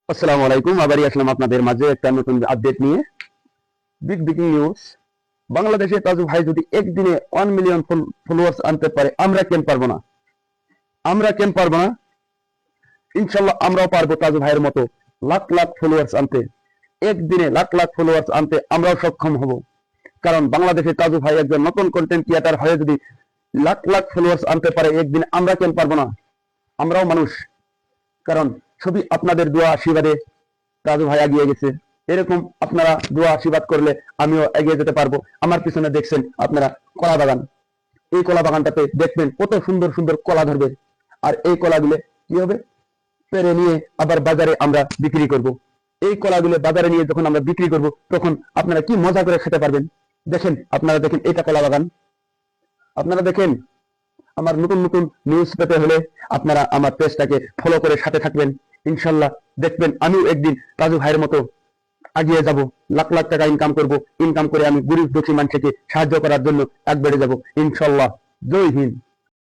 আসসালামু আলাইকুম। আবারই আসলাম আপনাদের মাঝে একটা নতুন আপডেট নিয়ে। Big breaking news. বাংলাদেশে তাজু ভাই যদি একদিনে 1 মিলিয়ন ফলোয়ার্স আনতে পারে, আমরা কেন পারবো না? আমরা কেন পারবো না? ইনশাল্লাহ আমরাও পারবো তাজু ভাইয়ের মতো লাখ লাখ ফলোয়ার্স আনতে। একদিনে লাখ লাখ ফলোয়ার্স আনতে আমরাও সক্ষম হব। কারণ বাংলাদেশে তাজু ভাই একজন নতুন কন্টেন্ট ক্রিয়েটার হয়ে যদি লাখ লাখ ফলোয়ার্স আনতে পারে একদিনে, আমরা কেন পারবো না? আমরাও মানুষ। কারণ ছবি আপনাদের দোয়া আশীর্বাদে রাজু ভাই এগিয়ে গেছে। এরকম আপনারা দোয়া আশীর্বাদ করলে আমিও এগিয়ে যেতে পারবো। আমার পিছনে দেখছেন আপনারা কলা বাগান। এই কলা বাগানটাতে দেখবেন কত সুন্দর সুন্দর কলা ধরবে। আর এই কলাগুলো কি হবে? পেরে নিয়ে আবার বাজারে আমরা বিক্রি করব। এই কলাগুলো বাজারে নিয়ে যখন আমরা বিক্রি করব, তখন আপনারা কি মজা করে খেতে পারবেন। দেখেন, আপনারা দেখেন, এটা কলা বাগান। আপনারা দেখেন। আমার নতুন নতুন নিউজ পেতে হলে আপনারা আমার পেজটাকে ফলো করে সাথে থাকবেন। ইনশাল্লাহ দেখবেন আমিও একদিন রাজু ভাইয়ের মতো এগিয়ে যাব। লাখ লাখ টাকা ইনকাম করব। ইনকাম করে আমি গরিব দুঃখী মানুষকে সাহায্য করার জন্য এক বেড়ে যাব ইনশাল্লাহ। জয় হিন্দ।